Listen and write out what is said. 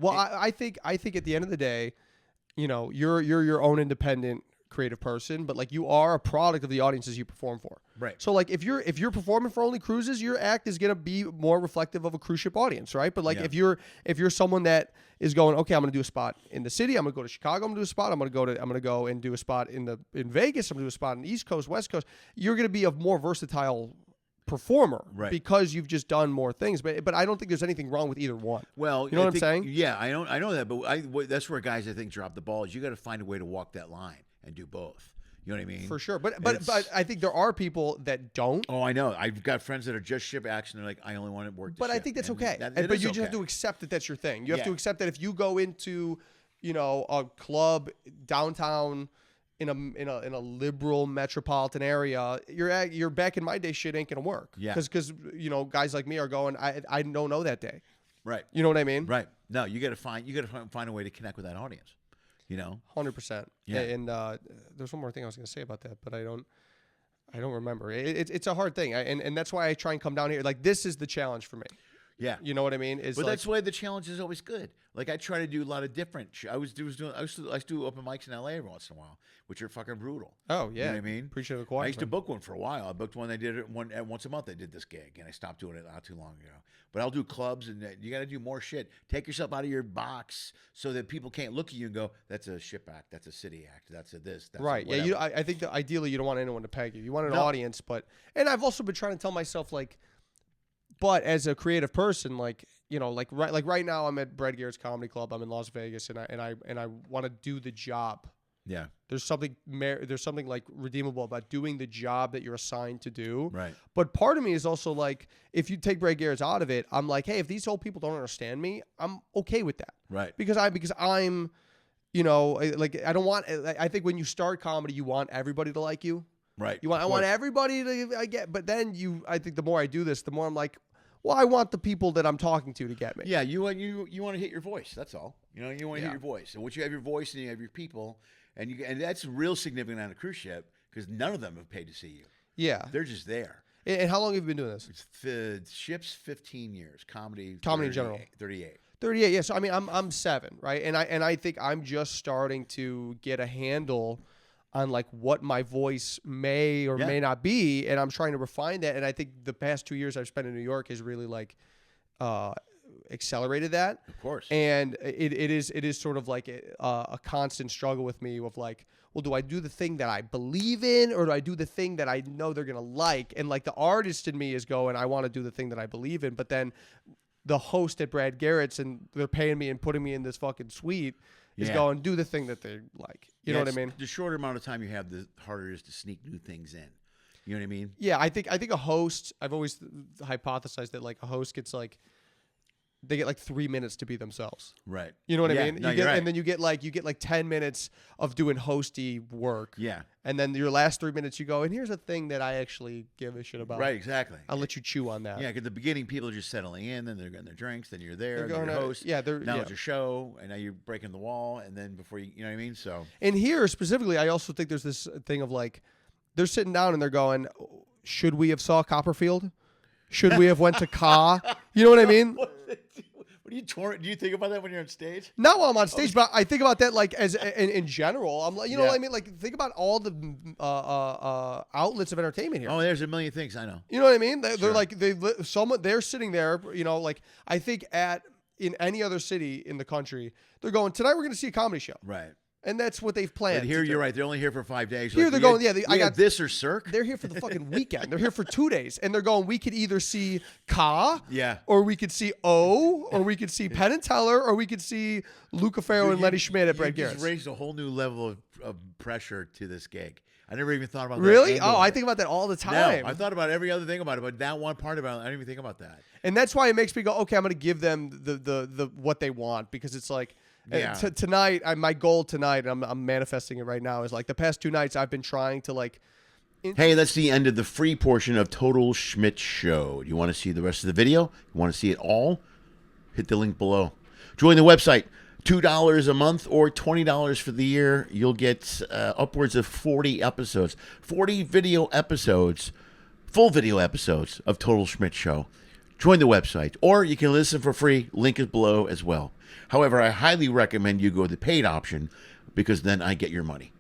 Well, I think at the end of the day, you're your own independent creative person, but like you are a product of the audiences you perform for. Right. So like if you're performing for only cruises, your act is gonna be more reflective of a cruise ship audience, right? But like if you're someone that is going, okay, I'm gonna do a spot in the city, I'm gonna go to Chicago, I'm gonna do a spot, I'm gonna go and do a spot in Vegas, I'm gonna do a spot in the East Coast, West Coast. You're gonna be a more versatile performer, right? Because you've just done more things. But I don't think there's anything wrong with either one. Well, you know what I'm saying? Yeah, I know that, but that's where guys I think drop the ball. Is you got to find a way to walk that line and do both. You know what I mean? For sure. But I think there are people that don't. Oh, I know. I've got friends that are just ship action. They're like, I only want to work. But I think that's okay. But you just have to accept that that's your thing. You have to accept that if you go into, a club downtown in a liberal metropolitan area, your back in my day shit ain't gonna work. Yeah. Because guys like me are going, I don't know that day. Right. You know what I mean? Right. No, you got to find a way to connect with that audience. 100%. Yeah. And there's one more thing I was going to say about that, but I don't remember. It's a hard thing, and that's why I try and come down here. Like this is the challenge for me. Yeah. You know what I mean? But that's why the challenge is always good. Like I try to do a lot of different. I used to do open mics in LA every once in a while, which are fucking brutal. Oh yeah. You know what I mean? Appreciate the quiet. I used to book one for a while. I booked one. I did it once a month. I did this gig, and I stopped doing it not too long ago. But I'll do clubs, and you got to do more shit. Take yourself out of your box so that people can't look at you and go, "That's a ship act. That's a city act. That's a this." That's right. A yeah. I think that ideally you don't want anyone to peg you. You want an audience, and I've also been trying to tell myself like, but as a creative person, like right now I'm at Brad Garrett's Comedy Club. I'm in Las Vegas, and I want to do the job. Yeah. There's something like redeemable about doing the job that you're assigned to do. Right. But part of me is also like, if you take Brad Garrett's out of it, I'm like, hey, if these whole people don't understand me, I'm okay with that. Right. Because I'm, like I don't want. I think when you start comedy, you want everybody to like you. Right. I want everybody to get. But then I think the more I do this, the more I'm like, well, I want the people that I'm talking to get me. Yeah. You want to hit your voice. That's all. You want to hit your voice. And once you have your voice and you have your people. And that's real significant on a cruise ship because none of them have paid to see you. Yeah. They're just there. And how long have you been doing this? The ship's 15 years. Comedy in general. 38. 38, yeah. So I mean I'm 7, right? And I think I'm just starting to get a handle on like what my voice may or may not be, and I'm trying to refine that. And I think the past 2 years I've spent in New York has really like accelerated that. Of course. And it is sort of like a constant struggle with me of like, well, do I do the thing that I believe in, or do I do the thing that I know they're gonna like? And like the artist in me is going, I want to do the thing that I believe in, but then the host at Brad Garrett's and they're paying me and putting me in this fucking suite is going, do the thing that they like. You know what I mean? The shorter amount of time you have, the harder it is to sneak new things in. You know what I mean? Yeah, I think a host, I've always hypothesized that like a host gets like, they get like 3 minutes to be themselves. Right. You know what I mean? No, you're right. And then you get like 10 minutes of doing hosty work. Yeah. And then your last 3 minutes you go, and here's a thing that I actually give a shit about. Right, exactly. I'll let you chew on that. Yeah, because at the beginning people are just settling in, then they're getting their drinks, then you're there, then you're host. Yeah, now it's a show, and now you're breaking the wall, and then before you know what I mean? So. And here specifically, I also think there's this thing of like, they're sitting down and they're going, should we have saw Copperfield? Should we have went to Ka? You know what I mean? Do you think about that when you're on stage? Not while I'm on stage, but I think about that like as in general. I'm like, you know what I mean? Like think about all the outlets of entertainment here. Oh, there's a million things I know. You know what I mean? They're like they're sitting there. Like I think in any other city in the country, they're going, tonight we're going to see a comedy show. Right. And that's what they've planned. But here you're right. They're only here for 5 days. Here they're going, I got this or Cirque. They're here for the fucking weekend. They're here for 2 days. And they're going, we could either see Ka, or we could see O, or we could see Penn and Teller, or we could see Luca Ferro and Lenny Schmidt at Brad Garrett's. You raised a whole new level of pressure to this gig. I never even thought about that. Really? Oh, I think about that all the time. No, I thought about every other thing about it, but that one part about it, I didn't even think about that. And that's why it makes me go, okay, I'm going to give them the what they want, because it's like, tonight, my goal tonight, and I'm manifesting it right now, is like the past 2 nights I've been trying to like. Hey, that's the end of the free portion of Total Schmidt Show. You want to see the rest of the video? You want to see it all? Hit the link below. Join the website. $2 a month or $20 for the year. You'll get upwards of 40 episodes. 40 video episodes. Full video episodes of Total Schmidt Show. join the website, or you can listen for free. Link is below as well. However, I highly recommend you go the paid option because then I get your money.